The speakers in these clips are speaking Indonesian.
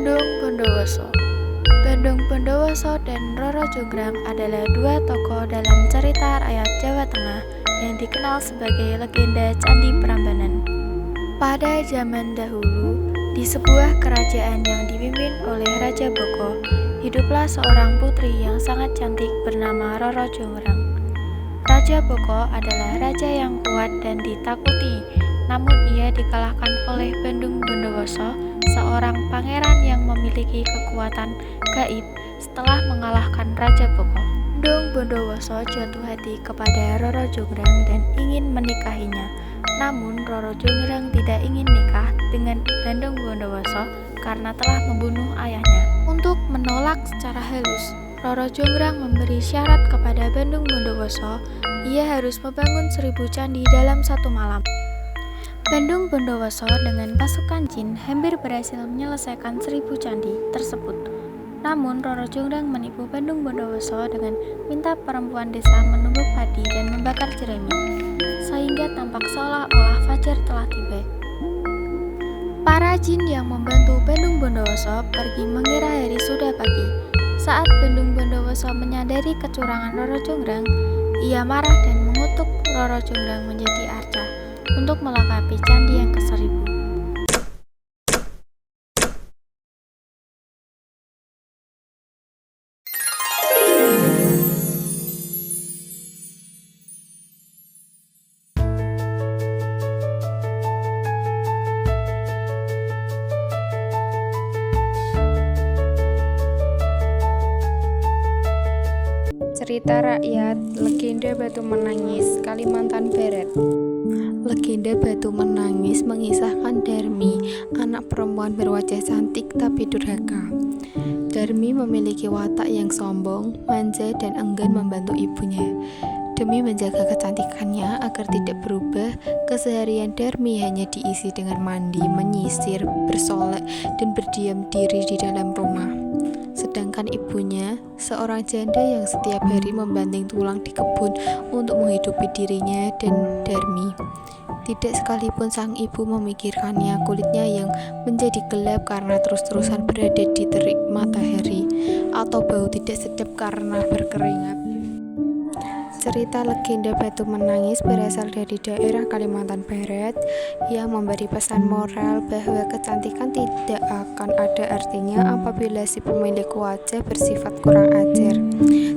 Bendung Bondowoso. Bendung Bondowoso dan Roro Jonggrang adalah dua tokoh dalam cerita rakyat Jawa Tengah yang dikenal sebagai legenda Candi Prambanan. Pada zaman dahulu, di sebuah kerajaan yang dipimpin oleh Raja Boko, hiduplah seorang putri yang sangat cantik bernama Roro Jonggrang. Raja Boko adalah raja yang kuat dan ditakuti, namun ia dikalahkan oleh Bendung Bondowoso, seorang pangeran yang memiliki kekuatan gaib setelah mengalahkan Raja Boko. Bendung Bondowoso jatuh hati kepada Roro Jonggrang dan ingin menikahinya. Namun Roro Jonggrang tidak ingin nikah dengan Bendung Bondowoso karena telah membunuh ayahnya. Untuk menolak secara halus, Roro Jonggrang memberi syarat kepada Bendung Bondowoso, ia harus membangun 1000 candi dalam satu malam. Bendung Bondowoso dengan pasukan jin hampir berhasil menyelesaikan 1000 candi tersebut. Namun Roro Jonggrang menipu Bendung Bondowoso dengan minta perempuan desa menumbuk padi dan membakar jerami, sehingga tampak seolah-olah fajar telah tiba. Para jin yang membantu Bendung Bondowoso pergi mengira hari sudah pagi. Saat Bendung Bondowoso menyadari kecurangan Roro Jonggrang, ia marah dan mengutuk Roro Jonggrang menjadi arca untuk melengkapi candi yang ke-1000. Cerita rakyat Legenda Batu Menangis, Kalimantan Barat. Legenda Batu Menangis mengisahkan Darmi, anak perempuan berwajah cantik tapi durhaka. Darmi memiliki watak yang sombong, manja, dan enggan membantu ibunya. Demi menjaga kecantikannya agar tidak berubah, keseharian Darmi hanya diisi dengan mandi, menyisir, bersolek, dan berdiam diri di dalam rumah. Sedangkan ibunya, seorang janda yang setiap hari membanting tulang di kebun untuk menghidupi dirinya dan Darmi. Tidak sekalipun sang ibu memikirkannya, kulitnya yang menjadi gelap karena terus-terusan berada di terik matahari, atau bau tidak sedap karena berkeringat. Cerita legenda Batu Menangis berasal dari daerah Kalimantan Barat yang memberi pesan moral bahwa kecantikan tidak akan ada artinya apabila si pemilik wajah bersifat kurang ajar.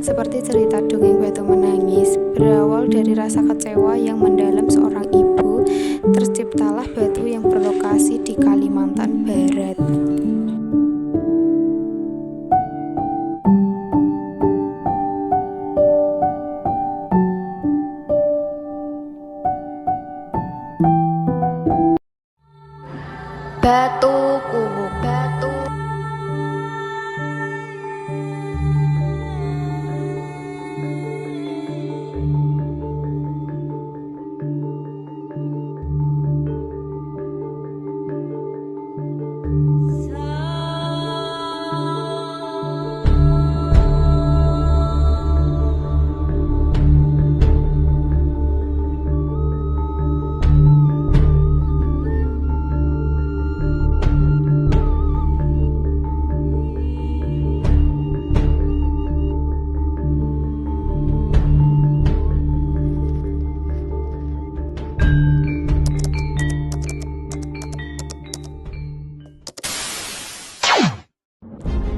Seperti cerita dongeng Batu Menangis, berawal dari rasa kecewa yang mendalam seorang ibu, terciptalah batu yang berlokasi di Kalimantan Barat. Batu Kubu.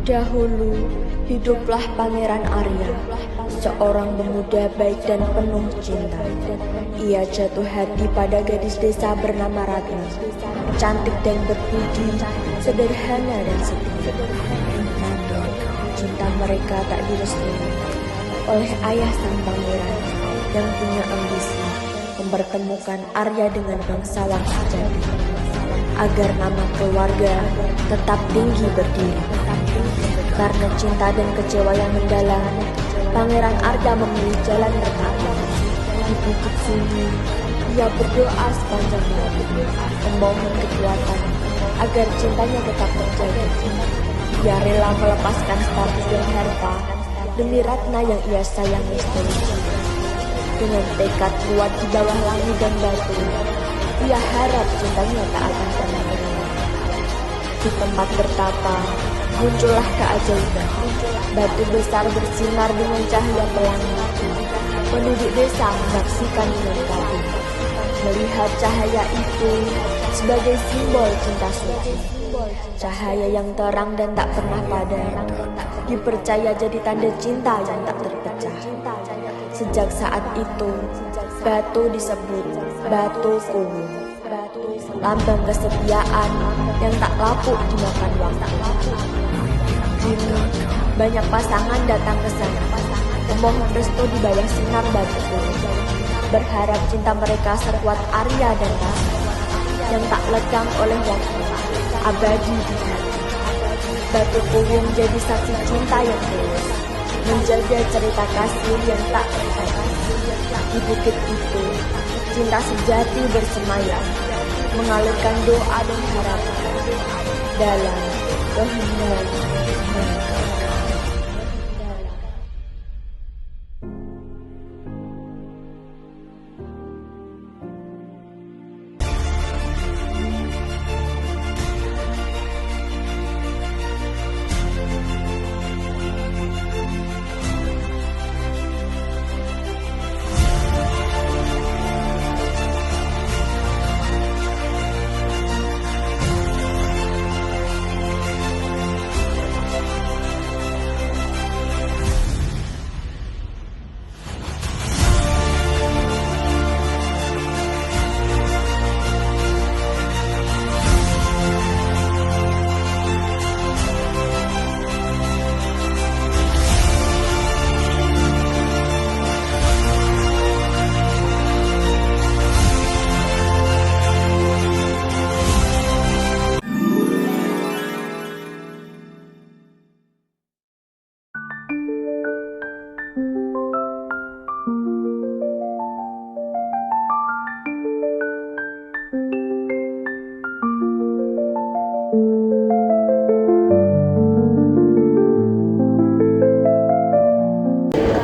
Dahulu, hiduplah Pangeran Arya, seorang pemuda baik dan penuh cinta. Ia jatuh hati pada gadis desa bernama Ratna, cantik dan berbudi, sederhana dan setia. Cinta mereka tak direstui oleh ayah sang pangeran yang punya ambisi mempertemukan Arya dengan bangsawan sejati, agar nama keluarga tetap tinggi berdiri. Karena cinta dan kecewa yang mendalam, Pangeran Arya memilih jalan pertama. Di bukit sunyi, ia berdoa sepanjang malam, memohon kekuatan agar cintanya tetap terjaga. Ia rela melepaskan status dan harta demi Ratna yang ia sayangi sepenuhnya. Dengan tekad kuat di bawah langit dan batu, ia harap cintanya tak akan pernah berakhir. Di tempat bertapa, muncullah keajaiban. Batu besar bersinar dengan cahaya pelangi. Penduduk desa menyaksikan dengan kagum. Melihat cahaya itu sebagai simbol cinta suci. Cahaya yang terang dan tak pernah padam, dipercaya jadi tanda cinta yang tak terpecah. Sejak saat itu, batu disebut Batu Kuwung, lambang kesetiaan yang tak lapuk dimakan waktu. Kini, banyak pasangan datang ke sana, memohon restu di bawah sinar Batu Kuwung, berharap cinta mereka sekuat Arya dan Rasa, yang tak lekang oleh waktu, abadi di hati. Batu Kuwung jadi saksi cinta yang tulus, menjaga cerita kasih yang tak terhenti. Di bukit itu, cinta sejati bersemayam, mengalirkan doa dan harapan dalam keheningan mereka.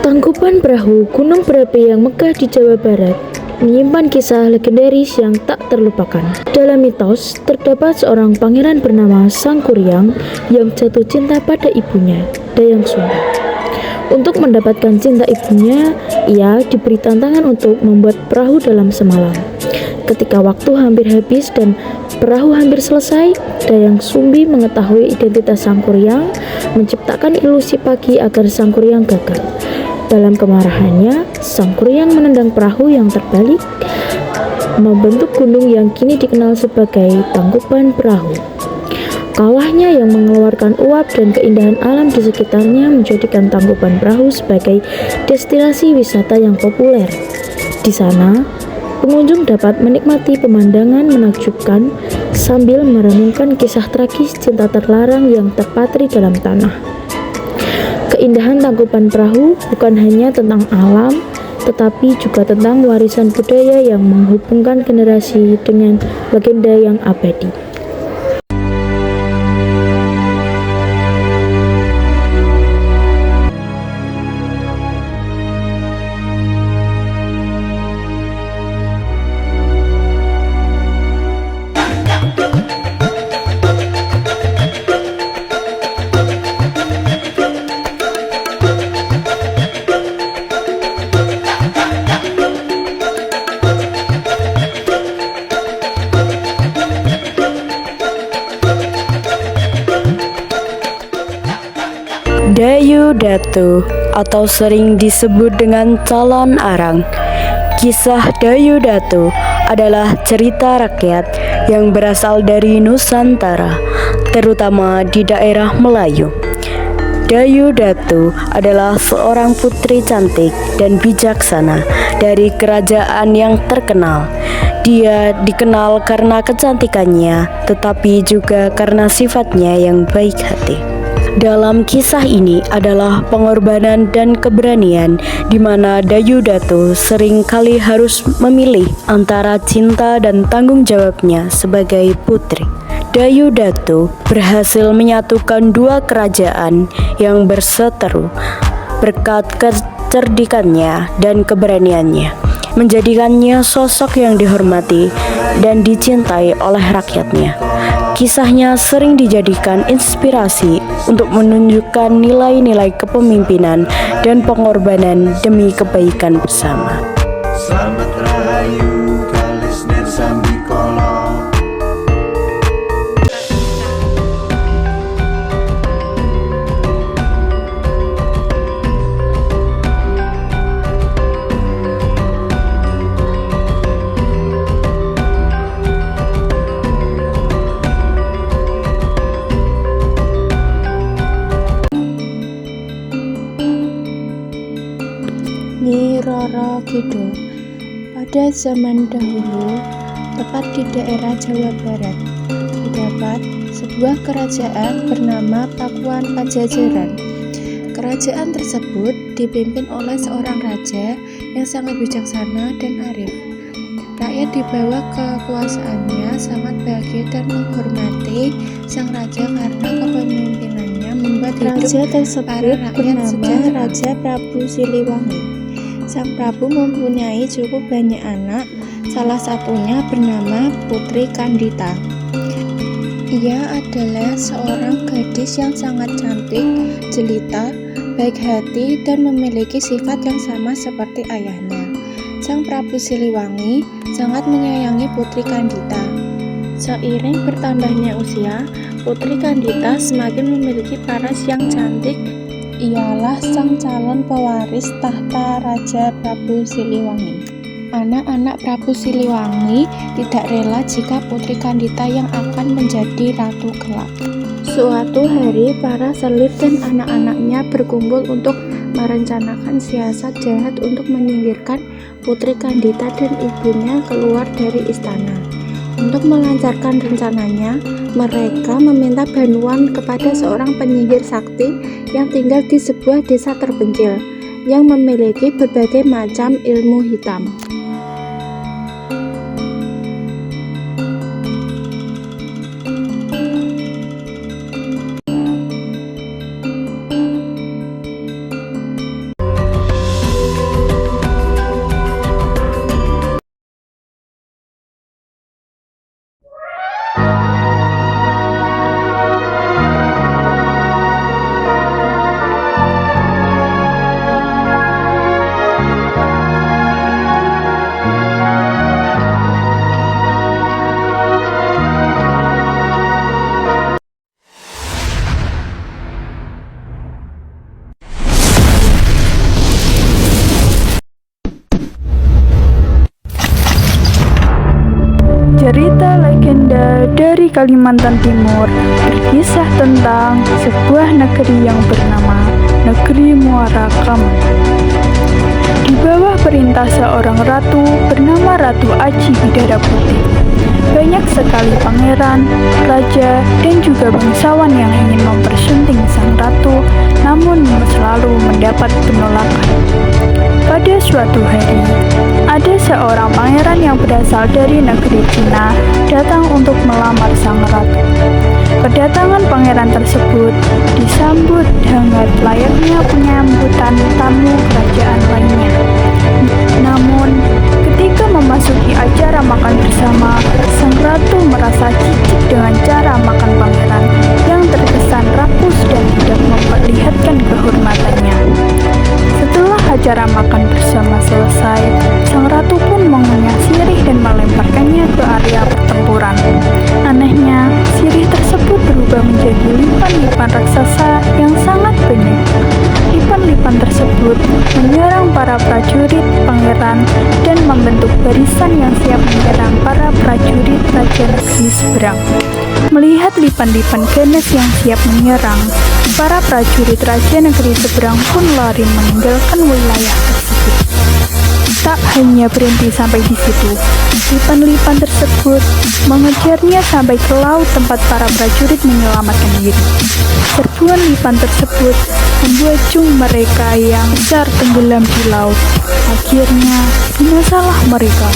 Tangkuban Perahu gunung berapi yang megah di Jawa Barat menyimpan kisah legendaris yang tak terlupakan. Dalam mitos, terdapat seorang pangeran bernama Sangkuriang yang jatuh cinta pada ibunya, Dayang Sumba. Untuk mendapatkan cinta ibunya, ia diberi tantangan untuk membuat perahu dalam semalam. Ketika waktu hampir habis dan perahu hampir selesai, Dayang Sumbi mengetahui identitas Sangkuriang, menciptakan ilusi pagi agar Sangkuriang gagal. Dalam kemarahannya, Sangkuriang menendang perahu yang terbalik, membentuk gunung yang kini dikenal sebagai Tangkuban Perahu. Kawahnya yang mengeluarkan uap dan keindahan alam di sekitarnya menjadikan Tangkuban Perahu sebagai destinasi wisata yang populer. Di sana, pengunjung dapat menikmati pemandangan menakjubkan sambil merenungkan kisah tragis cinta terlarang yang terpatri dalam tanah. Keindahan Tangkuban Perahu bukan hanya tentang alam, tetapi juga tentang warisan budaya yang menghubungkan generasi dengan legenda yang abadi. Dayu Datu atau sering disebut dengan Calon Arang. Kisah Dayu Datu adalah cerita rakyat yang berasal dari Nusantara, terutama di daerah Melayu. Dayu Datu adalah seorang putri cantik dan bijaksana dari kerajaan yang terkenal. Dia dikenal karena kecantikannya, tetapi juga karena sifatnya yang baik hati. Dalam kisah ini adalah pengorbanan dan keberanian di mana Dayu Datu sering kali harus memilih antara cinta dan tanggung jawabnya sebagai putri. Dayu Datu berhasil menyatukan dua kerajaan yang berseteru berkat kecerdikannya dan keberaniannya. menjadikannya sosok yang dihormati dan dicintai oleh rakyatnya. Kisahnya sering dijadikan inspirasi untuk menunjukkan nilai-nilai kepemimpinan dan pengorbanan demi kebaikan bersama. Selamat Rahayu Kalisner Sambikolo. Nyi Roro Kidul. Pada zaman dahulu, tepat di daerah Jawa Barat, terdapat sebuah kerajaan bernama Pakuan Pajajaran. Kerajaan tersebut dipimpin oleh seorang raja yang sangat bijaksana dan arif. Rakyat di bawah kekuasaannya sangat bahagia dan menghormati sang raja karena kepemimpinannya membuat raja tersebut bernama Raja Prabu Siliwangi. Sang Prabu mempunyai cukup banyak anak, salah satunya bernama Putri Kandita. Ia adalah seorang gadis yang sangat cantik, jelita, baik hati, dan memiliki sifat yang sama seperti ayahnya. Sang Prabu Siliwangi sangat menyayangi Putri Kandita. Seiring bertambahnya usia, Putri Kandita semakin memiliki paras yang cantik. Ialah sang calon pewaris tahta Raja Prabu Siliwangi. Anak-anak Prabu Siliwangi tidak rela jika Putri Kandita yang akan menjadi ratu kelak. Suatu hari, para selir dan anak-anaknya berkumpul untuk merencanakan siasat jahat untuk menyingkirkan Putri Kandita dan ibunya keluar dari istana. Untuk melancarkan rencananya, mereka meminta bantuan kepada seorang penyihir sakti yang tinggal di sebuah desa terpencil yang memiliki berbagai macam ilmu hitam. Cerita legenda dari Kalimantan Timur berkisah tentang sebuah negeri yang bernama Negeri Muara Kaman. Di bawah perintah seorang ratu bernama Ratu Aji Bidara Putih, banyak sekali pangeran, raja, dan juga bangsawan yang ingin mempersunting sang ratu, namun selalu mendapat penolakan. Pada suatu hari, ada seorang pangeran yang berasal dari negeri Cina datang untuk melamar sang ratu. Kedatangan pangeran tersebut disambut hangat layaknya penyambutan tamu kerajaan lainnya. Namun, ketika memasuki acara makan bersama, sang ratu merasa jijik dengan cara makan pangeran yang terkesan rakus dan tidak memperlihatkan kehormatannya. Setelah acara makan bersama selesai, sang ratu pun mengunyah sirih dan melemparkannya ke area pertempuran. Anehnya, sirih tersebut berubah menjadi lipan-lipan raksasa yang sangat banyak. Lipan-lipan tersebut menyerang para prajurit pangeran dan membentuk barisan yang siap menyerang para prajurit raja negeri seberang. Melihat lipan-lipan ganas yang siap menyerang, para prajurit raja negeri seberang pun lari meninggalkan wilayah tersebut. Tak hanya berhenti sampai di situ, lipan-lipan tersebut mengejarnya sampai ke laut tempat para prajurit menyelamatkan diri. Serbuan lipan tersebut membuat jung mereka yang besar tenggelam di laut. Akhirnya, binasalah mereka.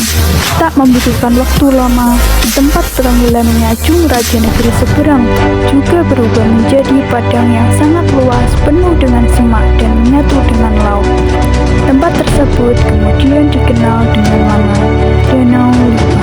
Tak membutuhkan waktu lama, tempat tenggelamnya jung raja negeri seberang juga berubah menjadi padang yang sangat luas penuh dengan semak dan menyatu dengan laut. Tempat tersebut kemudian dikenal dengan nama Danau Lipa.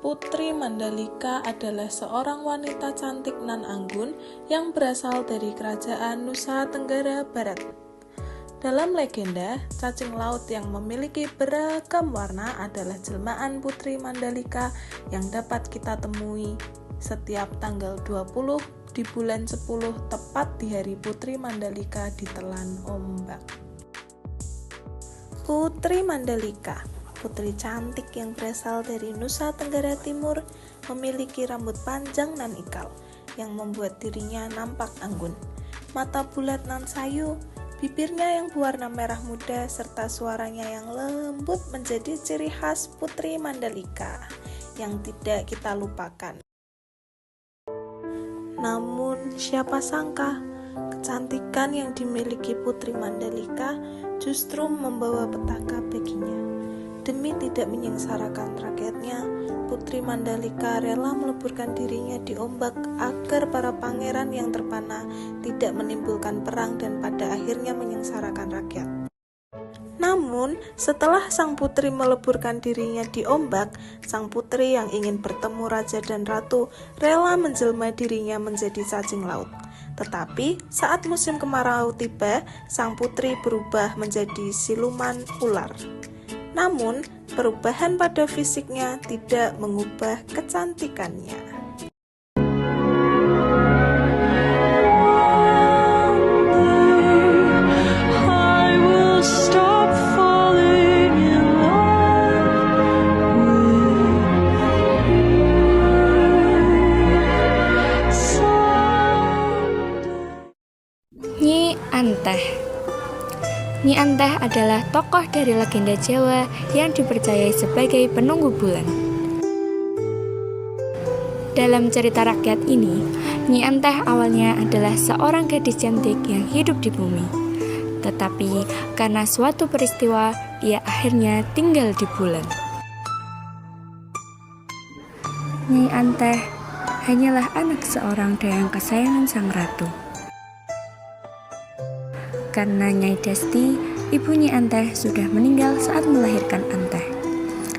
Putri Mandalika adalah seorang wanita cantik nan anggun yang berasal dari kerajaan Nusa Tenggara Barat. Dalam legenda, cacing laut yang memiliki beragam warna adalah jelmaan Putri Mandalika yang dapat kita temui setiap tanggal 20 di bulan 10 tepat di hari Putri Mandalika ditelan ombak. Putri Mandalika, putri cantik yang berasal dari Nusa Tenggara Timur, memiliki rambut panjang nan ikal yang membuat dirinya nampak anggun, mata bulat nan sayu, bibirnya yang berwarna merah muda, serta suaranya yang lembut menjadi ciri khas Putri Mandalika yang tidak kita lupakan. Namun, siapa sangka kecantikan yang dimiliki Putri Mandalika justru membawa petaka baginya. Demi tidak menyengsarakan rakyatnya, Putri Mandalika rela meleburkan dirinya di ombak agar para pangeran yang terpana tidak menimbulkan perang dan pada akhirnya menyengsarakan rakyat. Namun, setelah sang putri meleburkan dirinya di ombak, sang putri yang ingin bertemu raja dan ratu rela menjelma dirinya menjadi cacing laut. Tetapi, saat musim kemarau tiba, sang putri berubah menjadi siluman ular. Namun, perubahan pada fisiknya tidak mengubah kecantikannya. Nyi Anteh. Nyi Anteh adalah tokoh dari legenda Jawa yang dipercayai sebagai penunggu bulan. Dalam cerita rakyat ini, Nyi Anteh awalnya adalah seorang gadis cantik yang hidup di bumi. Tetapi karena suatu peristiwa, ia akhirnya tinggal di bulan. Nyi Anteh hanyalah anak seorang dayang kesayangan sang ratu. Karena Nyai Desti, ibu Nyi Anteh sudah meninggal saat melahirkan Anteh.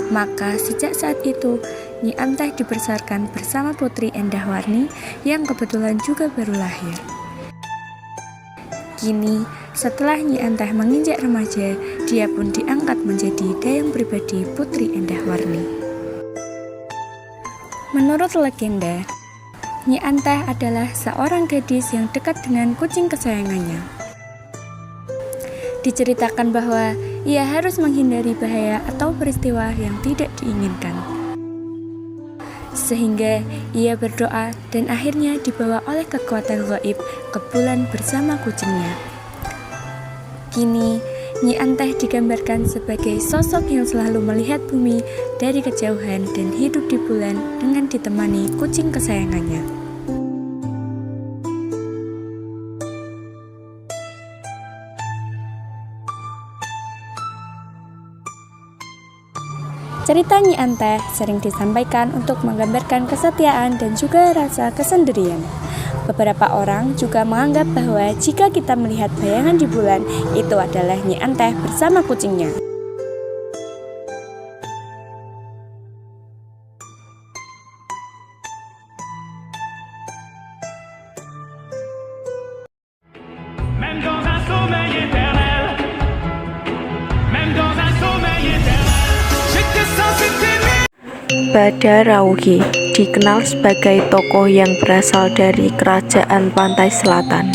Maka sejak saat itu, Nyi Anteh dibesarkan bersama Putri Endahwarni yang kebetulan juga baru lahir. Kini, setelah Nyi Anteh menginjak remaja, dia pun diangkat menjadi dayang pribadi Putri Endahwarni. Menurut legenda, Nyi Anteh adalah seorang gadis yang dekat dengan kucing kesayangannya. Diceritakan bahwa ia harus menghindari bahaya atau peristiwa yang tidak diinginkan. Sehingga ia berdoa dan akhirnya dibawa oleh kekuatan gaib ke bulan bersama kucingnya. Kini, Nyi Anteh digambarkan sebagai sosok yang selalu melihat bumi dari kejauhan dan hidup di bulan dengan ditemani kucing kesayangannya. Cerita Nyi Anteh sering disampaikan untuk menggambarkan kesetiaan dan juga rasa kesendirian. Beberapa orang juga menganggap bahwa jika kita melihat bayangan di bulan, itu adalah Nyi Anteh bersama kucingnya. Même dans un sommeil éternel, même dans un sommeil éternel, j'étais censé t'aimer. Badarauhi dikenal sebagai tokoh yang berasal dari kerajaan pantai selatan.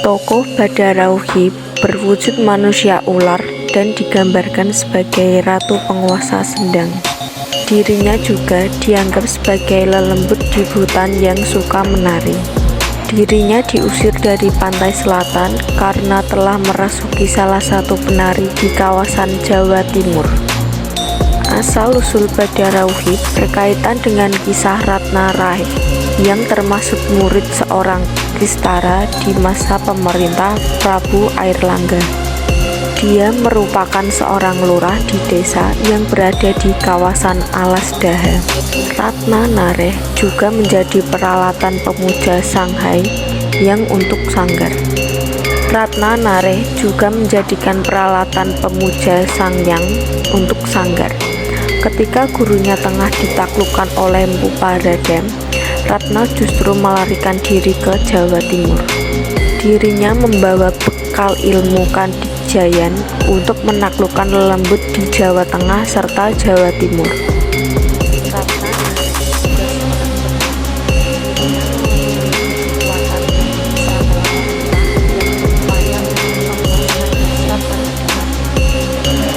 Tokoh Badarauhi berwujud manusia ular dan digambarkan sebagai ratu penguasa sendang. Dirinya juga dianggap sebagai lelembut di hutan yang suka menari. Dirinya diusir dari pantai selatan karena telah merasuki salah satu penari di kawasan Jawa Timur. Asal-usul Badarauhi berkaitan dengan kisah Ratna Rai yang termasuk murid seorang Kistara di masa pemerintah Prabu Airlangga. Dia merupakan seorang lurah di desa yang berada di kawasan Alas Daha. Ratna Nareh juga menjadi peralatan pemuja Sanghai yang untuk sanggar. Ratna Nareh juga menjadikan peralatan pemuja Sangyang untuk sanggar. Ketika gurunya tengah ditaklukkan oleh Mpu Paradam, Ratna justru melarikan diri ke Jawa Timur. Dirinya membawa bekal ilmu Kandijayan untuk menaklukkan lembut di Jawa Tengah serta Jawa Timur.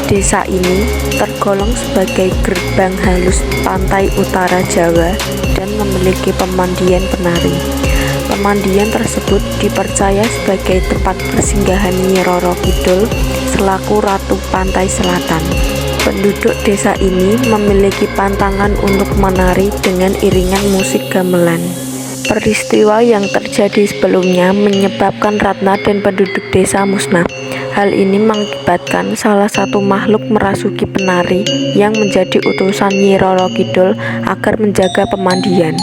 Desa ini tergolong sebagai gerbang halus pantai utara Jawa dan memiliki pemandian penari. Pemandian tersebut dipercaya sebagai tempat persinggahan Nyi Roro Kidul selaku Ratu Pantai Selatan. Penduduk desa ini memiliki pantangan untuk menari dengan iringan musik gamelan. Peristiwa yang terjadi sebelumnya menyebabkan Ratna dan penduduk desa musnah. Hal ini mengakibatkan salah satu makhluk merasuki penari yang menjadi utusan Nyi Roro Kidul agar menjaga pemandian.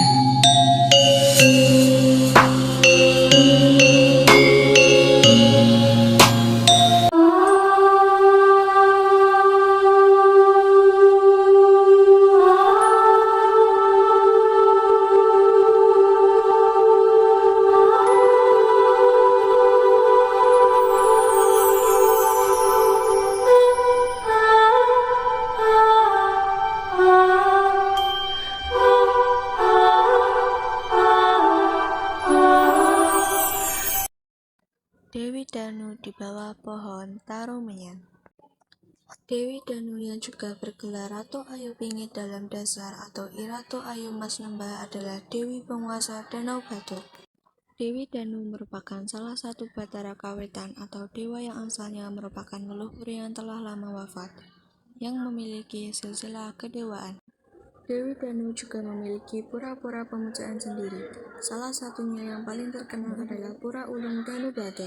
Dewi Danu di bawah pohon Tarumenyan. Dewi Danu yang juga bergelar Ratu Ayu Pingit dalam dasar atau Iratu Ayu Mas Nembah adalah Dewi penguasa Danau Batur. Dewi Danu merupakan salah satu Batara Kawetan atau dewa yang asalnya merupakan leluhur yang telah lama wafat, yang memiliki silsilah kedewaan. Dewi Danu juga memiliki pura-pura pemujaan sendiri. Salah satunya yang paling terkenal adalah Pura Ulung Danu Batur.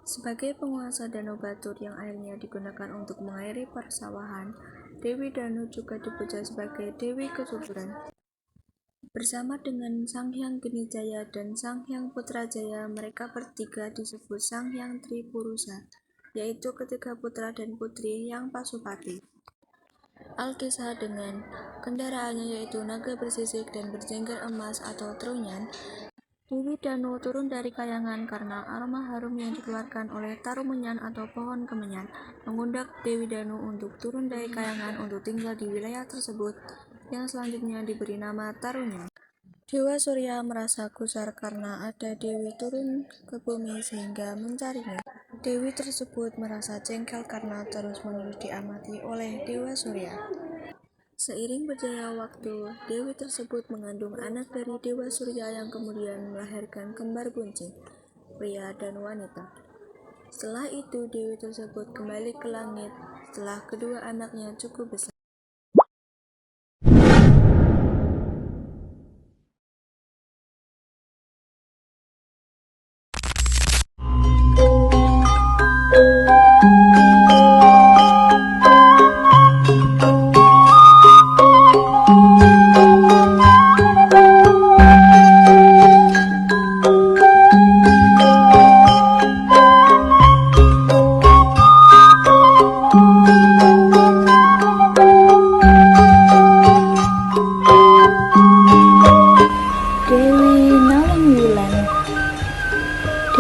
Sebagai penguasa Danau Batur yang airnya digunakan untuk mengairi persawahan, Dewi Danu juga dipuja sebagai Dewi Kesuburan. Bersama dengan Sanghyang Genijaya dan Sanghyang Putrajaya, mereka bertiga disebut Sanghyang Tripurusa, yaitu ketiga putra dan putri yang Pasupati. Alkisah dengan kendaraannya yaitu naga bersisik dan berjenggot emas atau trunyan. Dewi Danu turun dari kayangan karena aroma harum yang dikeluarkan oleh Tarumenyan atau pohon kemenyan mengundang Dewi Danu untuk turun dari kayangan untuk tinggal di wilayah tersebut yang selanjutnya diberi nama Tarunyan. Dewa Surya merasa gusar karena ada Dewi turun ke bumi sehingga mencarinya. Dewi tersebut merasa jengkel karena terus-menerus diamati oleh Dewa Surya. Seiring berjalannya waktu, Dewi tersebut mengandung anak dari Dewa Surya yang kemudian melahirkan kembar buncit, pria dan wanita. Setelah itu, Dewi tersebut kembali ke langit setelah kedua anaknya cukup besar.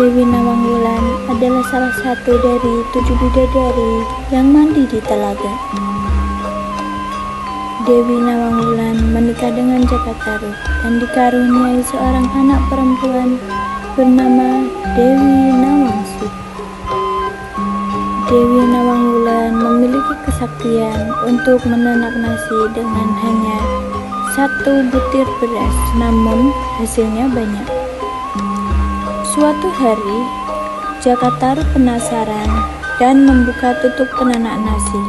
Dewi Nawang Wulan adalah salah satu dari 7 bidadari yang mandi di telaga. Dewi Nawang Wulan menikah dengan Jakataru dan dikaruniai seorang anak perempuan bernama Dewi Nawangsi. Dewi Nawang Wulan memiliki kesaktian untuk menanak nasi dengan hanya 1 butir beras, namun hasilnya banyak. Suatu hari, Jakataru penasaran dan membuka tutup penanak nasi,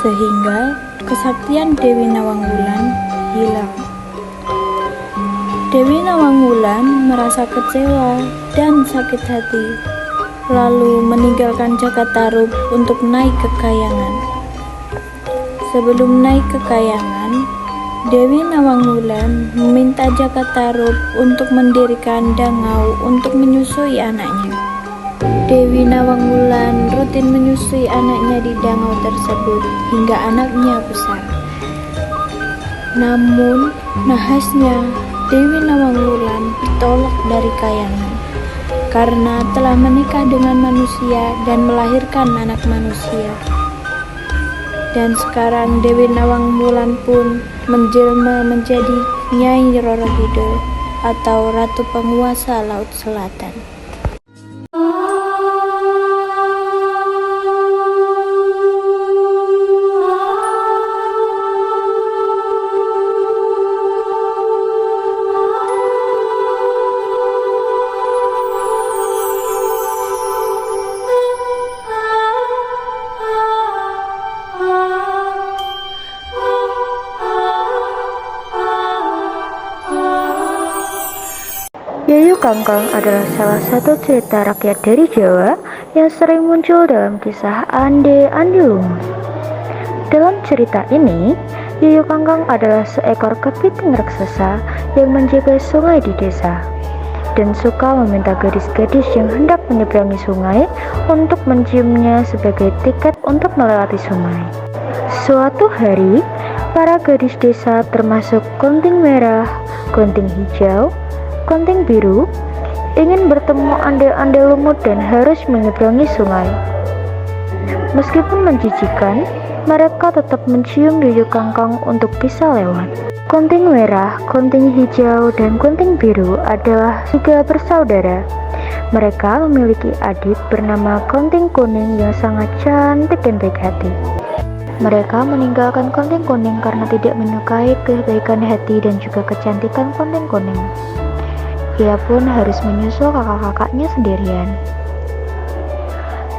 sehingga kesaktian Dewi Nawang Wulan hilang. Dewi Nawang Wulan merasa kecewa dan sakit hati. lalu meninggalkan Jakatarup untuk naik ke Kayangan. Sebelum naik ke Kayangan, Dewi Nawangwulan meminta Jakatarup untuk mendirikan dangau untuk menyusui anaknya. Dewi Nawangwulan rutin menyusui anaknya di dangau tersebut hingga anaknya besar. Namun, nahasnya Dewi Nawangwulan ditolak dari Kayangan karena telah menikah dengan manusia dan melahirkan anak manusia. Dan sekarang Dewi Nawangwulan pun menjelma menjadi Nyai Roro Kidul atau Ratu Penguasa Laut Selatan. Yayu Kangkang adalah salah satu cerita rakyat dari Jawa yang sering muncul dalam kisah Ande Andelungu. Dalam cerita ini, Yayu Kangkang adalah seekor kepiting raksasa yang menjaga sungai di desa dan suka meminta gadis-gadis yang hendak menyeberangi sungai untuk menciumnya sebagai tiket untuk melewati sungai. Suatu hari, para gadis desa termasuk Konting Merah, Konting Hijau, Konting Biru ingin bertemu Ande-ande lumut dan harus menyeberangi sungai. Meskipun menjijikan, mereka tetap mencium Yayu Kangkang untuk bisa lewat. Konting Merah, Konting Hijau, dan Konting Biru adalah juga bersaudara. Mereka memiliki adik bernama Konting Kuning yang sangat cantik dan baik hati. Mereka meninggalkan Konting Kuning karena tidak menyukai kebaikan hati dan juga kecantikan Konting Kuning. Ia pun harus menyusul kakak-kakaknya sendirian.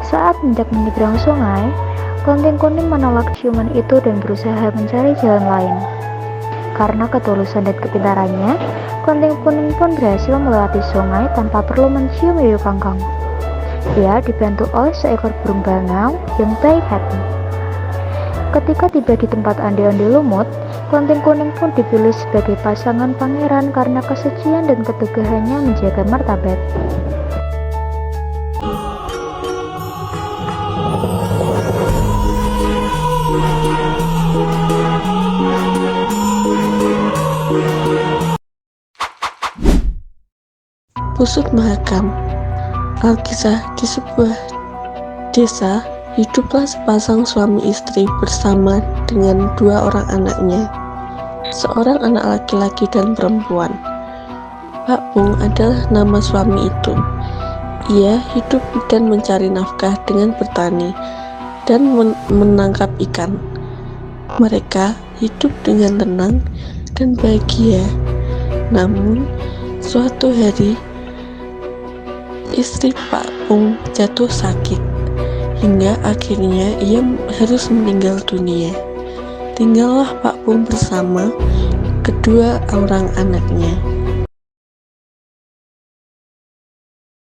Saat hendak menyeberang sungai, Konting Kuning menolak ciuman itu dan berusaha mencari jalan lain. Karena ketulusan dan kepintarannya, Konting Kuning pun berhasil melewati sungai tanpa perlu mencium Yayu Kangkang. Ia dibantu oleh seekor burung bangau yang baik hati. Ketika tiba di tempat ande-ande lumut, Konting Kuning pun dipilih sebagai pasangan pangeran karena kesucian dan ketegahannya menjaga martabat. Pusut Mahakam. Alkisah di sebuah desa, hiduplah sepasang suami istri bersama dengan dua orang anaknya, seorang anak laki-laki dan perempuan. Pak Pung adalah nama suami itu. Ia hidup dan mencari nafkah dengan bertani dan menangkap ikan. Mereka hidup dengan tenang dan bahagia. Namun, suatu hari, istri Pak Pung jatuh sakit, hingga akhirnya ia harus meninggal dunia. Tinggallah Pak Pung bersama kedua orang anaknya.